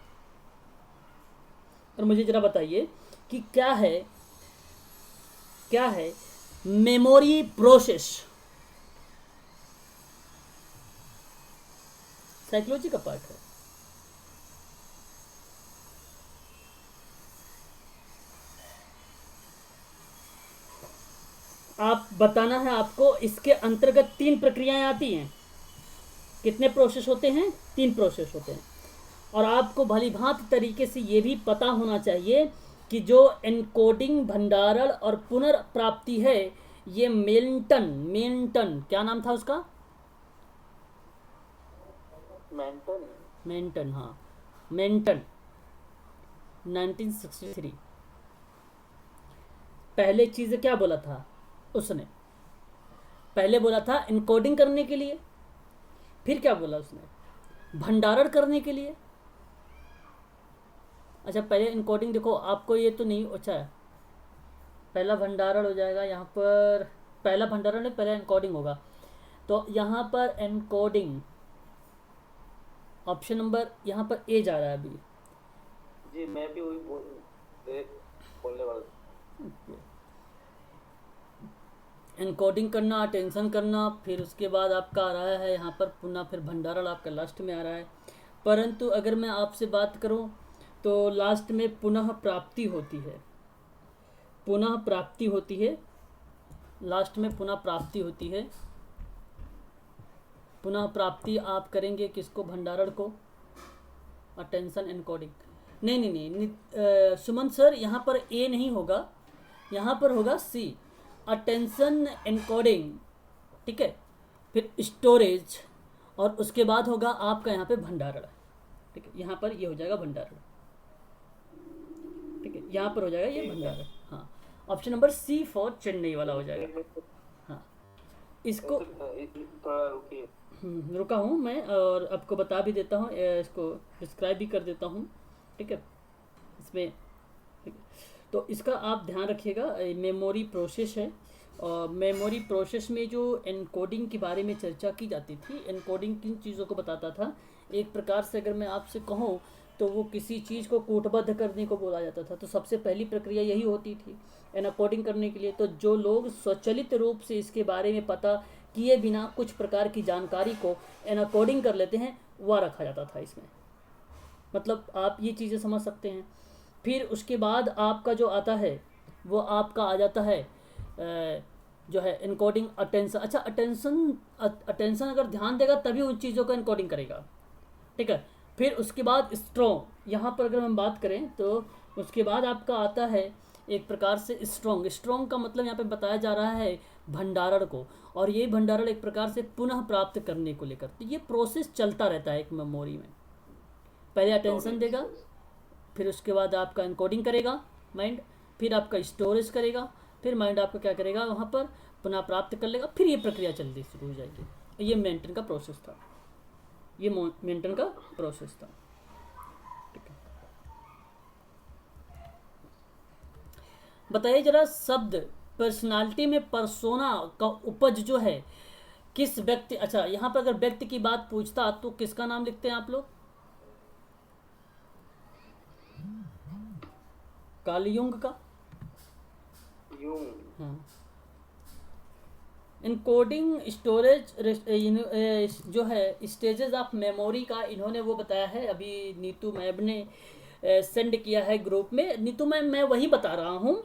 A: और मुझे जरा बताइए कि क्या है मेमोरी प्रोसेस। साइकोलॉजी का पार्ट है। आप बताना है आपको, इसके अंतर्गत 3 प्रक्रियाएं आती हैं। कितने प्रोसेस होते हैं, 3 प्रोसेस होते हैं। और आपको भलीभांति तरीके से ये भी पता होना चाहिए कि जो एनकोडिंग, भंडारण और पुनर्प्राप्ति है, ये मेंटन क्या नाम था उसका, मेंटन, हाँ मेंटन 1963 पहले चीज़ क्या बोला था उसने, पहले बोला था एनकोडिंग करने के लिए, फिर क्या बोला उसने, भंडारण करने के लिए। अच्छा पहले एनकोडिंग, देखो आपको ये तो नहीं, अच्छा है पहला भंडारण हो जाएगा यहाँ पर, पहला भंडारण है, पहला एनकोडिंग होगा। तो यहाँ पर एनकोडिंग ऑप्शन नंबर यहाँ पर ए जा रहा है अभी।
B: जी मैं भी वही बोलने वाला।
A: एनकोडिंग करना, अटेंशन करना, फिर उसके बाद आपका आ रहा है यहाँ पर पुनः, फिर भंडारण आपका लास्ट में आ रहा है। परंतु अगर मैं आपसे बात करूँ तो लास्ट में पुनः प्राप्ति होती है, पुनः प्राप्ति होती है, लास्ट में पुनः प्राप्ति होती है। पुनः प्राप्ति आप करेंगे किसको, भंडारण को, अटेंशन एनकोडिंग। नहीं सुमन सर, यहाँ पर ए नहीं होगा, यहाँ पर होगा सी, अटेंशन एनकोडिंग। ठीक है, फिर स्टोरेज, और उसके बाद होगा आपका यहाँ पे भंडारण। ठीक है, यहाँ पर ये हो जाएगा भंडारण। ठीक है, यहाँ पर हो जाएगा ये भंडारण। हाँ, option number C for Chennai वाला हो जाएगा। हाँ, इसको
B: थोड़ा रुकिए,
A: रुका हूँ मैं, और आपको बता भी देता हूँ, इसको डिस्क्राइब भी कर देता हूँ। ठीक है, इसमें ठीक है, तो इसका आप ध्यान रखिएगा, मेमोरी प्रोसेस है। और मेमोरी प्रोसेस में जो एनकोडिंग के बारे में चर्चा की जाती थी, एनकोडिंग किन चीज़ों को बताता था, एक प्रकार से अगर मैं आपसे कहूँ तो वो किसी चीज़ को कूटबद्ध करने को बोला जाता था। तो सबसे पहली प्रक्रिया यही होती थी एनकोडिंग करने के लिए। तो जो लोग स्वचालित रूप से इसके बारे में पता किए बिना कुछ प्रकार की जानकारी को एनकोडिंग कर लेते हैं, वह रखा जाता था इसमें। मतलब आप ये चीज़ें समझ सकते हैं। फिर उसके बाद आपका जो आता है वो आपका आ जाता है जो है इनकोडिंग अटेंशन। अच्छा, अटेंशन अटेंशन अगर ध्यान देगा तभी उन चीज़ों को इनकोडिंग करेगा, ठीक है। फिर उसके बाद स्ट्रॉन्ग, यहाँ पर अगर हम बात करें तो उसके बाद आपका आता है एक प्रकार से स्ट्रॉन्ग। स्ट्रॉन्ग का मतलब यहाँ पे बताया जा रहा है भंडारण को, और ये भंडारण एक प्रकार से पुनः प्राप्त करने को लेकर। तो ये प्रोसेस चलता रहता है एक मेमोरी में। पहले अटेंशन देगा, फिर उसके बाद आपका इनकोडिंग करेगा माइंड, फिर आपका स्टोरेज करेगा, फिर माइंड आपका क्या करेगा वहाँ पर पुनः प्राप्त कर लेगा, फिर ये प्रक्रिया चलनी शुरू हो जाएगी। ये मेंटेन का प्रोसेस था, ये मेंटेन का प्रोसेस था, ठीक है। बताइए जरा शब्द पर्सनालिटी में पर्सोना का उपज जो है किस व्यक्ति, अच्छा यहाँ पर अगर व्यक्ति की बात पूछता तो किसका नाम लिखते हैं आप लोग? कार्ल युंग का। हाँ, इनकोडिंग स्टोरेज जो है स्टेजेस ऑफ मेमोरी का इन्होंने वो बताया है, अभी नीतू मैम ने सेंड किया है ग्रुप में। नीतू मैम मैं वही बता रहा हूँ।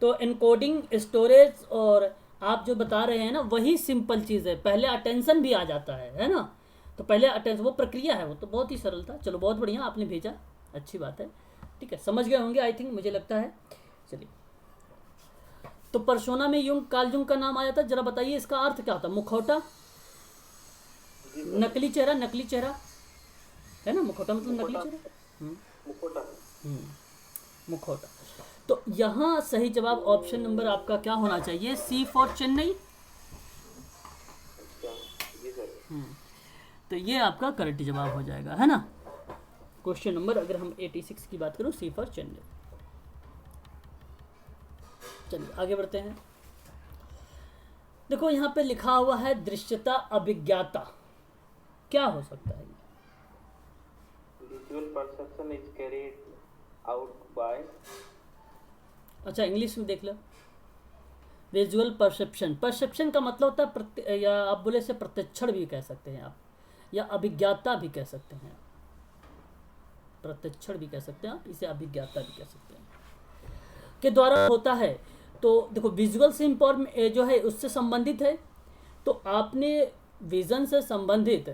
A: तो इनकोडिंग स्टोरेज और आप जो बता रहे हैं ना वही सिंपल चीज़ है, पहले अटेंशन भी आ जाता है ना। तो पहले अटेंशन वो प्रक्रिया है, वो तो बहुत ही सरल था। चलो बहुत बढ़िया आपने भेजा, अच्छी बात है, ठीक है, समझ गए होंगे आई थिंक, मुझे लगता है। चलिए, तो पर्सोना में युंग कार्ल युंग का नाम आया था, जरा बताइए इसका अर्थ क्या होता है? मुखौटा, नकली चेहरा, नकली चेहरा है ना, मुखौटा मतलब नकली चेहरा।
B: मुखौटा।
A: मुखौटा। तो यहाँ सही जवाब ऑप्शन नंबर आपका क्या होना चाहिए? C for Chennai.
B: जी सर।
A: तो ये आपका करेक्ट जवाब हो जाएगा, है ना। क्वेश्चन नंबर अगर हम 86 की बात करूँ, सी फॉर चेन्नई। चलिए आगे बढ़ते हैं। देखो यहाँ पे लिखा हुआ है दृश्यता अभिज्ञाता, क्या हो सकता है?
B: Visual perception is carried out by,
A: अच्छा इंग्लिश में देख लो। विजुअल परसेप्शन, परसेप्शन का मतलब होता है या आप बोले से प्रत्यक्षण भी कह सकते हैं आप, या अभिज्ञाता भी कह सकते हैं। प्रत्यक्षण भी कह सकते हैं आप, इसे अभिज्ञाता भी कह सकते हैं, के द्वारा होता है। तो देखो विजुअल से इम्फॉर्म जो है उससे संबंधित है। तो आपने विज़न से संबंधित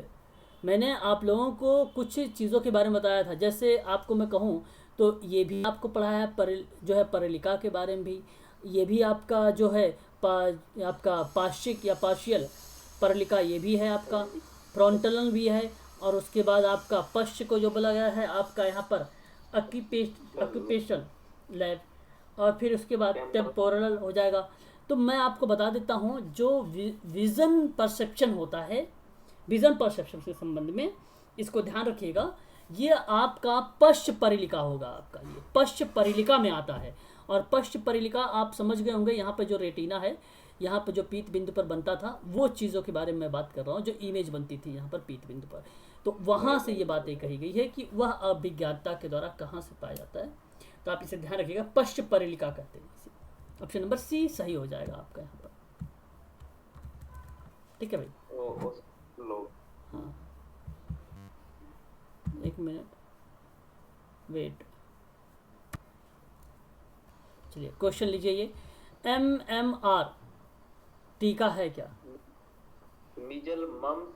A: मैंने आप लोगों को कुछ चीज़ों के बारे में बताया था। जैसे आपको मैं कहूँ तो ये भी आपको पढ़ाया जो है परिलिका के बारे में भी, ये भी आपका जो है आपका पार्श्विक या पार्शियल परिलिका ये भी है आपका, फ्रंटल भी है, और उसके बाद आपका पश्च को जो बोला गया है आपका यहाँ पर ऑक्यूपेशन लैब, और फिर उसके बाद टेम्पोरल हो जाएगा। तो मैं आपको बता देता हूँ जो विज़न परसेप्शन होता है, विज़न परसेप्शन के संबंध में इसको ध्यान रखिएगा, ये आपका पश्च परिलिका होगा। आपका ये पश्च परिलिका में आता है। और पश्च परिलिका आप समझ गए होंगे, यहाँ पे जो रेटिना है, यहाँ पे जो पीत बिंदु पर बनता था, वो चीज़ों के बारे में मैं बात कर रहा हूँ, जो इमेज बनती थी यहाँ पर पीत बिंदु पर। तो वहाँ से ये बातें कही गई है कि वह अभिज्ञाता के द्वारा कहाँ से पाया जाता है। तो आप इसे ध्यान रखिएगा, पश्च परिलिका कहते हैं इसे। ऑप्शन नंबर सी सही हो जाएगा आपका यहाँ पर, ठीक है भाई। हाँ एक मिनट वेट, चलिए क्वेश्चन लीजिए। ये MMR टीका है क्या?
B: मीजल, मम्स,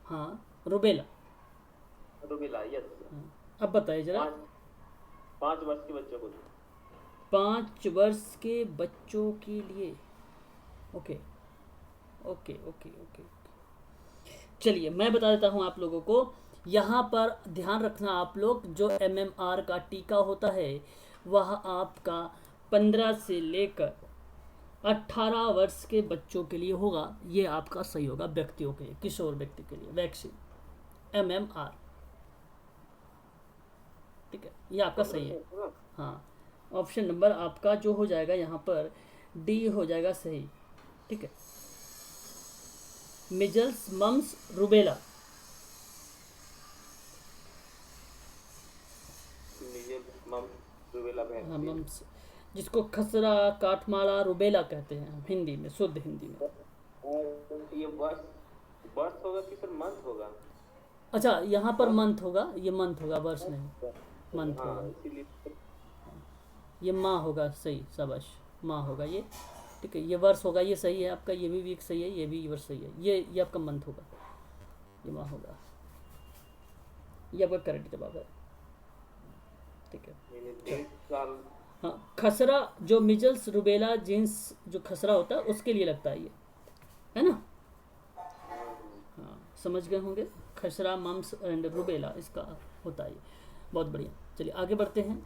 A: हाँ, रुबेला।
B: Rubella, yes.
A: अब बताइए जरा।
B: 5 वर्ष के बच्चों को।
A: 5 वर्ष के बच्चों के लिए, ओके ओके ओके ओके। चलिए मैं बता देता हूँ आप लोगों को। यहाँ पर ध्यान रखना आप लोग, जो MMR का टीका होता है वह आपका 15 से लेकर 18 वर्ष के बच्चों के लिए होगा। ये आपका सही होगा, व्यक्तियों के लिए, किशोर व्यक्ति के लिए वैक्सीन MMR, ठीक है, ये आपका सही है। हाँ, ऑप्शन नंबर आपका जो हो जाएगा यहाँ पर डी हो जाएगा सही, ठीक है। Measles, mumps, rubella. हाँ मम्स, जिसको खसरा, काटमाला, रुबेला कहते हैं हिंदी में, शुद्ध हिंदी में।
B: ये वर्ष होगा कि सर मंथ होगा?
A: अच्छा यहाँ पर मंथ होगा, ये मंथ होगा, वर्ष नहीं। मंथ
B: हाँ
A: होगा।
B: इसीलिए।
A: ये माह होगा, सही, शाबाश, माह होगा ये। ठीक है, ये वर्ष होगा, ये सही है आपका, ये भी वीक सही है, ये भी वर्ष सही है, ये आपका मंथ होगा, ये माह होगा, ये आपका करेक्ट जवाब है। ठीक है,
B: मैंने
A: चलो।
B: 1.5 साल।
A: हाँ, खसरा जो मिजल्स रुबेला जींस जो खसरा होता है उसके लिए लगता है ये, है ना। हाँ, समझ गए होंगे, खसरा मम्स एंड रुबेला इसका होता है ये। बहुत बढ़िया, चलिए आगे बढ़ते हैं।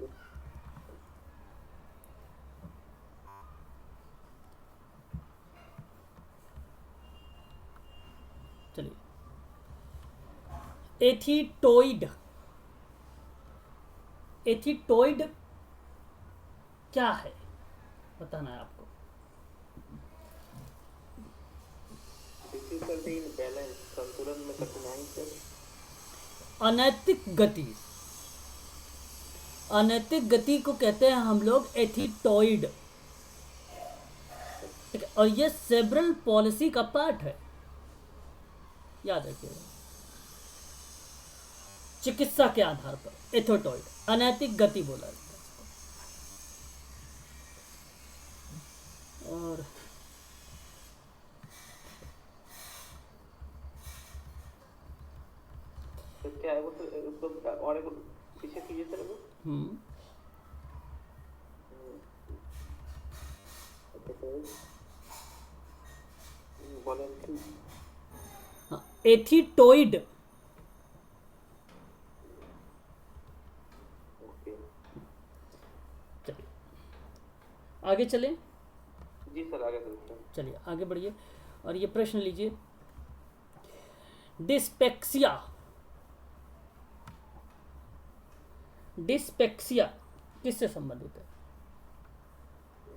A: चलिए, एथीटोइड, एथीटोइड क्या है बताना है आपको।
B: डिफिकल्टी इन बैलेंस, संतुलन में कठिनाई सर।
A: अनैतिक गति, अनैतिक गति को कहते हैं हम लोग एथीटोइड। ठीक है, और ये सेब्रल पॉलिसी का पार्ट है, याद रखिएगा, चिकित्सा के आधार पर एथीटोइड, अनैतिक गति बोला जाता है। और
B: तो क्या है वो सर, उसको और एक पीछे कीजिए सर वो।
A: हम्म,
B: अच्छा तो बोले कि
A: हाँ, एथीटोइड।
B: ओके।
A: चलिए आगे चलें,
B: जी सर आगे चलते हैं।
A: चलिए आगे बढ़िए, और ये प्रश्न लीजिए, डिस्पेक्सिया, डिस्पेक्सिया किससे संबंधित है।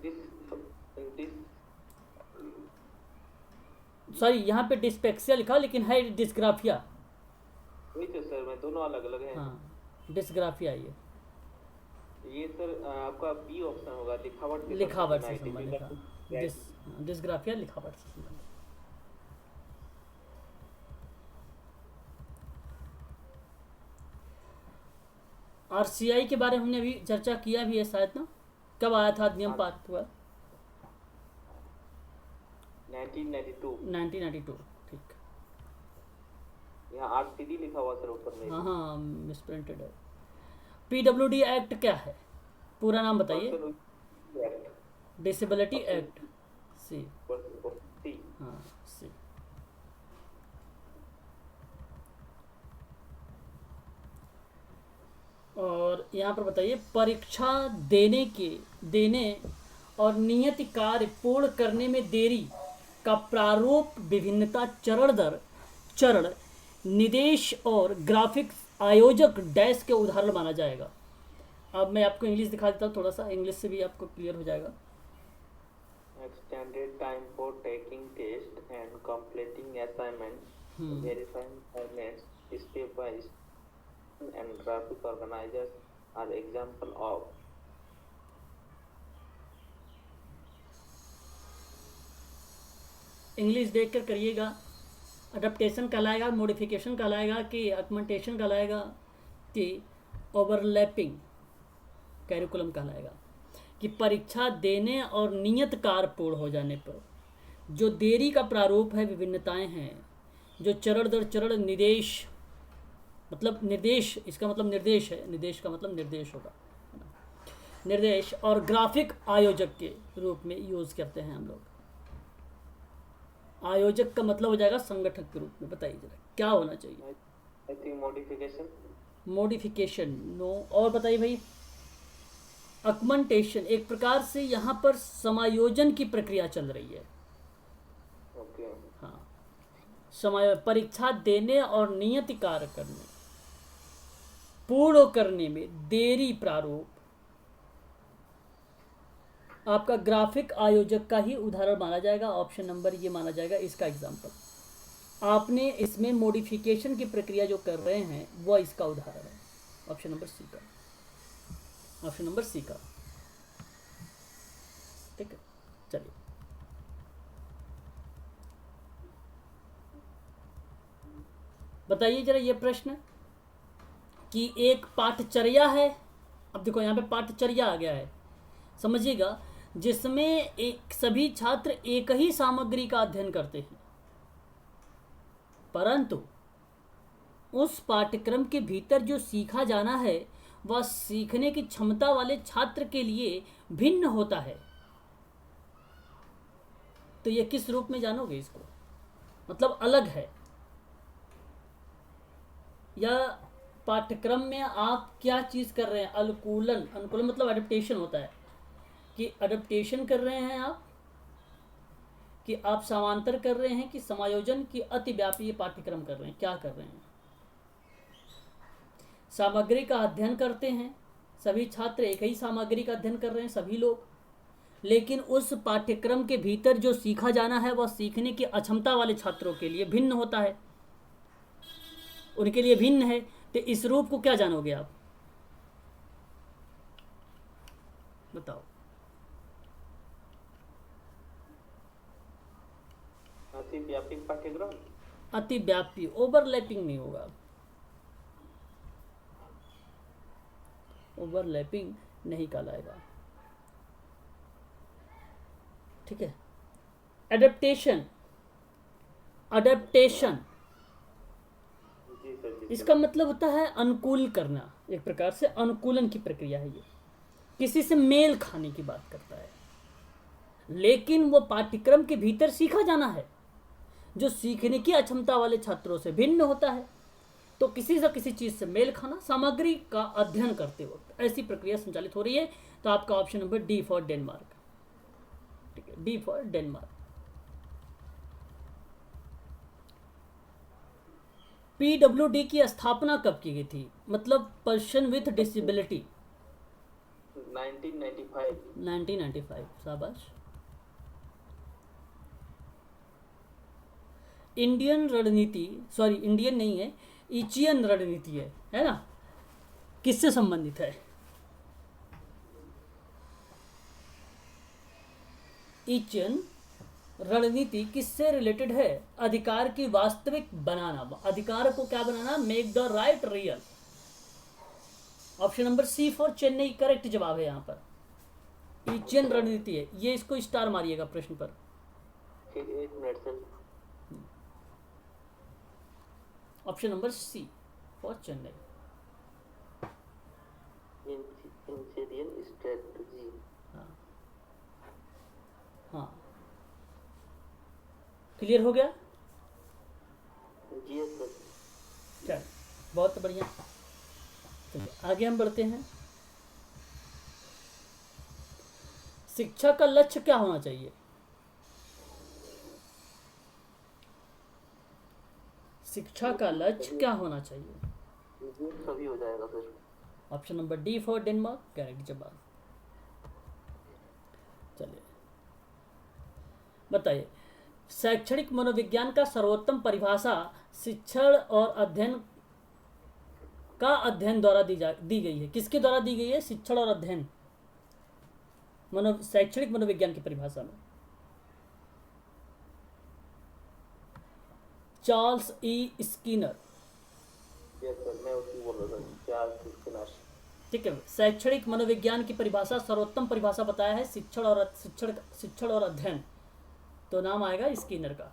B: डिस डिस
A: सॉरी, यहाँ पे डिस्पेक्सिया लिखा लेकिन है डिस्ग्राफिया।
B: वही तो सर, मैं दोनों अलग अलग हैं।
A: हाँ, डिस्ग्राफिया
B: ये सर आपका बी ऑप्शन होगा, लिखावट के साथ
A: लिखावट से
B: कठिनाई,
A: संबंधित, हाँ, डिस्ग्राफिया लिखावट से संबंधित। आरसीआई के बारे में हमने अभी चर्चा किया भी है शायद ना, कब आया था अधिनियम पास हुआ।
B: 1992।
A: 1992, ठीक।
B: यहाँ आरसीडी लिखा हुआ सर ऊपर में।
A: हाँ हाँ, मिसप्रिंटेड है। पीडब्ल्यूडी एक्ट क्या है, पूरा नाम बताइए। डिसेबिलिटी एक्ट, सी, हाँ सी। और यहाँ पर बताइए, परीक्षा देने और नियत कार्य पूर्ण करने में देरी का प्रारूप विभिन्नता चरण दर चरण निदेश और ग्राफिक्स आयोजक डैश के उदाहरण माना जाएगा। अब मैं आपको इंग्लिश दिखा देता हूँ, थोड़ा सा इंग्लिश से भी आपको क्लियर हो जाएगा।
B: Extended time for taking test and completing assignments, verifying formats, step by step, and graphic organizers are example of.
A: English देख कर करिएगा। अडप्टेशन कहलाएगा, मॉडिफिकेशन कहलाएगा, कि अकमेंटेशन कहलाएगा, कि ओवरलैपिंग कैरिकुलम कहलाएगा। कि परीक्षा देने और नियत कार्य पूर्ण हो जाने पर जो देरी का प्रारूप है, विभिन्नताएं हैं, जो चरण दर चरण निर्देश, मतलब निर्देश, इसका मतलब निर्देश है, निर्देश का मतलब निर्देश होगा, निर्देश और ग्राफिक आयोजक के रूप में यूज करते हैं हम लोग। आयोजक का मतलब हो जाएगा संगठक के रूप में। बताइए जरा क्या होना चाहिए।
B: I think modification.
A: Modification, no. और बताइए भाई, अकमेंटेशन, एक प्रकार से यहाँ पर समायोजन की प्रक्रिया चल रही है।
B: Okay.
A: हाँ, समय परीक्षा देने और नियत कार्य करने पूर्ण करने में देरी प्रारूप आपका ग्राफिक आयोजक का ही उदाहरण माना जाएगा। ऑप्शन नंबर ये माना जाएगा इसका एग्जाम्पल। आपने इसमें मॉडिफिकेशन की प्रक्रिया जो कर रहे हैं वो इसका उदाहरण है। ऑप्शन नंबर सी का, ऑप्शन नंबर सी का। ठीक है, चलिए बताइए जरा ये प्रश्न, कि एक पाठचर्या है। अब देखो यहाँ पे पाठचर्या आ गया है, समझिएगा, जिसमें एक सभी छात्र एक ही सामग्री का अध्ययन करते हैं, परंतु उस पाठ्यक्रम के भीतर जो सीखा जाना है वह सीखने की क्षमता वाले छात्र के लिए भिन्न होता है। तो ये किस रूप में जानोगे इसको, मतलब अलग है। या पाठ्यक्रम में आप क्या चीज़ कर रहे हैं, अनुकूलन, अनुकूलन मतलब अडेप्टेशन होता है, कि अडेप्टेशन कर रहे हैं आप, कि आप समांतर कर रहे हैं, कि समायोजन, की अतिव्यापी पाठ्यक्रम कर रहे हैं, क्या कर रहे हैं। सामग्री का अध्ययन करते हैं, सभी छात्र एक ही सामग्री का अध्ययन कर रहे हैं, सभी लोग, लेकिन उस पाठ्यक्रम के भीतर जो सीखा जाना है वह सीखने की अक्षमता वाले छात्रों के लिए भिन्न होता है, उनके लिए भिन्न है। तो इस रूप को क्या जानोगे आप, बताओ।
B: अतिव्यापी पाठ्यक्रम,
A: अतिव्यापी, ओवरलैपिंग नहीं होगा, ओवरलैपिंग नहीं कहलाएगा, ठीक है। एडेप्टेशन, अडेप्टेशन
B: जी सर, जी
A: इसका मतलब होता है अनुकूल करना, एक प्रकार से अनुकूलन की प्रक्रिया है ये, किसी से मेल खाने की बात करता है, लेकिन वो पाठ्यक्रम के भीतर सीखा जाना है जो सीखने की अक्षमता वाले छात्रों से भिन्न होता है। तो किसी से किसी चीज से मेल खाना, सामग्री का अध्ययन करते वक्त ऐसी प्रक्रिया संचालित हो रही है। तो आपका option number D for Denmark, ठीक है, डी फॉर डेनमार्क। पीडब्ल्यूडी की स्थापना कब की गई थी, मतलब पर्सन विथ डिसेबिलिटी?
B: 1995।
A: 1995, शाबाश। इंडियन रणनीति, सॉरी इंडियन नहीं है, इचियन रणनीति है ना, किससे संबंधित है? इचियन रणनीति किससे रिलेटेड है? अधिकार की वास्तविक बनाना, अधिकार को क्या बनाना, make the right real. Option number C for Chennai correct जवाब है यहाँ पर, इचियन रणनीति है ये, इसको स्टार मारिएगा प्रश्न पर।
B: फिर एक minute sir,
A: option number C for Chennai.
B: Insidious strategy.
A: हाँ, क्लियर हो गया?
B: जी सर।
A: चल, बहुत बढ़िया। चलिए आगे हम बढ़ते हैं। शिक्षा का लक्ष्य क्या होना चाहिए? शिक्षा का लक्ष्य क्या होना चाहिए?
B: सभी हो जाएगा sir.
A: Option number D for Denmark correct जवाब। चलिए बताइए, शैक्षणिक मनोविज्ञान का सर्वोत्तम परिभाषा शिक्षण और अध्ययन का अध्ययन द्वारा दी गई है। किसके द्वारा दी गई है? शिक्षण और अध्ययन, शैक्षणिक मनोविज्ञान की परिभाषा में Charles E Skinner.
B: Yes sir, मैं उसको बोल रहा था, चार्ल्स स्किनर।
A: ठीक है, शैक्षणिक मनोविज्ञान की परिभाषा, सर्वोत्तम परिभाषा बताया है शिक्षण और अध्ययन, तो नाम आएगा स्किनर का।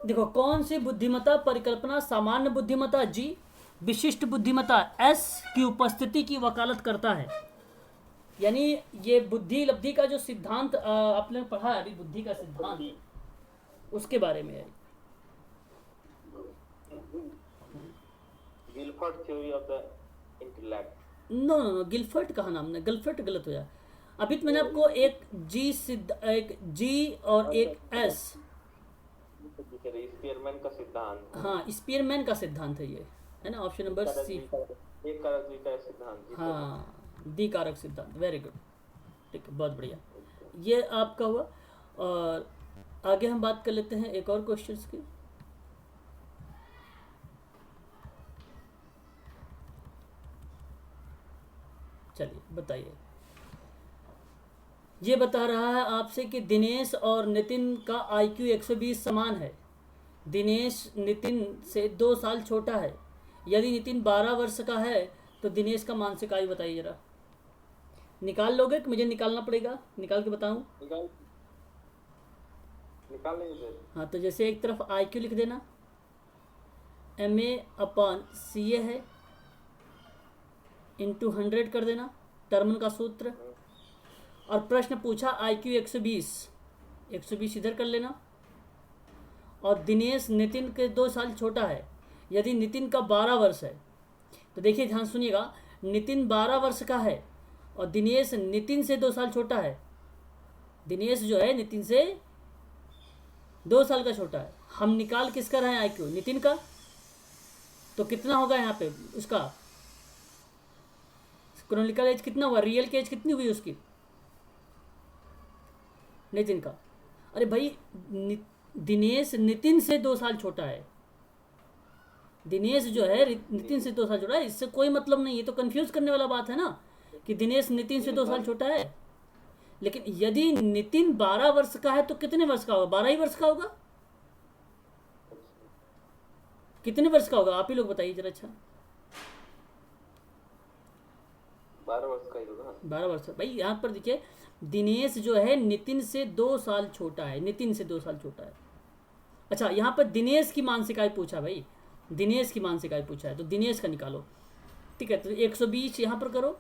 A: देखो, कौन सी बुद्धिमत्ता परिकल्पना सामान्य बुद्धिमत्ता जी, विशिष्ट बुद्धिमत्ता एस की उपस्थिति की वकालत करता है। यानी ये बुद्धि लब्धि का जो सिद्धांत आपने पढ़ा है अभी, बुद्धि का सिद्धांत, उसके बारे में है।
B: Guilford theory of the intellect.
A: No, Guilford कहा नाम ने, गिलफर्ट गलत हो जाए। अभी तो मैंने आपको एक जी और एक एस,
B: स्पीयरमैन का सिद्धांत।
A: हाँ, स्पीयरमैन का सिद्धांत है ये, है ना, ऑप्शन नंबर सी।
B: एक कारक द्विकारक सिद्धांत।
A: हाँ, द्विकारक सिद्धांत, वेरी गुड, ठीक है, बहुत बढ़िया, ये आपका हुआ। और आगे हम बात कर लेते हैं एक और क्वेश्चंस की। चलिए बताइए, ये बता रहा है आपसे कि दिनेश और नितिन का IQ 120 समान है। दिनेश नितिन से 2 साल छोटा है। यदि नितिन 12 वर्ष का है तो दिनेश का मानसिक आयु बताइए जरा। निकाल लोगे कि मुझे निकालना पड़ेगा? निकाल के बताऊं?
B: निकाल लेंगे सर।
A: हाँ, तो जैसे एक तरफ IQ लिख देना, MA/CA है, इंटू 100 कर देना, टर्मन का सूत्र। और प्रश्न पूछा IQ 120, 120 इधर कर लेना। और दिनेश नितिन के 2 साल छोटा है। यदि नितिन का 12 वर्ष है तो देखिए, ध्यान सुनिएगा, नितिन 12 वर्ष का है और दिनेश नितिन से 2 साल छोटा है। दिनेश जो है नितिन से 2 साल का छोटा है। हम निकाल किसका रहे हैं IQ? नितिन का। तो कितना होगा यहाँ पे उसका क्रोनिकल एज कितना हुआ? रियल की एज कितनी हुई उसकी? नितिन का। अरे भाई, दिनेश नितिन से 2 साल छोटा है। दिनेश जो है नितिन से 2 साल छोटा है, इससे कोई मतलब नहीं है। तो कंफ्यूज करने वाला बात है ना कि दिनेश नितिन से 2 साल छोटा है। लेकिन यदि नितिन 12 वर्ष का है तो कितने वर्ष का होगा? 12 ही वर्ष का होगा। कितने वर्ष का होगा आप ही लोग बताइए जरा। अच्छा,
B: 12 वर्ष का ही होगा।
A: 12 वर्ष। भाई यहाँ पर देखिए, दिनेश जो है नितिन से 2 साल छोटा है। नितिन से 2 साल छोटा है। अच्छा, यहाँ पर दिनेश की मानसिक आयु पूछा भाई, दिनेश की मानसिक आयु पूछा है, तो दिनेश का निकालो। ठीक है, तो 120 यहाँ पर करो,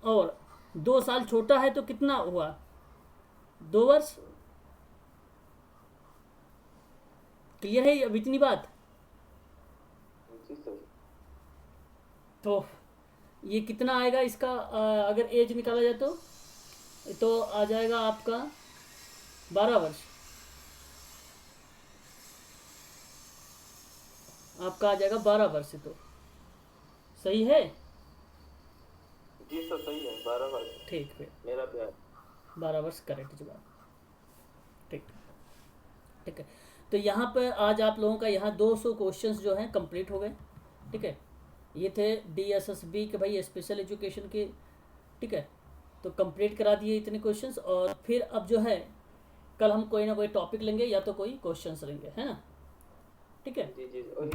A: और 2 साल छोटा है तो कितना हुआ? 2 वर्ष। क्लियर है अब इतनी बात?
B: जी सर।
A: तो ये कितना आएगा इसका? अगर एज निकाला जाए तो आ जाएगा आपका 12 वर्ष। आपका आ जाएगा 12 वर्ष। तो सही है?
B: जी सर, सही है, 12 वर्ष।
A: ठीक है,
B: मेरा प्यार।
A: 12 वर्ष करेक्ट जवाब। ठीक, ठीक है। तो यहाँ पर आज आप लोगों का यहाँ 200 क्वेश्चंस जो हैं कंप्लीट हो गए। ठीक है, ये थे DSSB के भाई स्पेशल एजुकेशन के। ठीक है, तो कंप्लीट करा दिए इतने क्वेश्चंस। और फिर अब जो है कल हम कोई ना कोई टॉपिक लेंगे या तो कोई क्वेश्चंस लेंगे, है ना? ठीक है।
B: जी जी।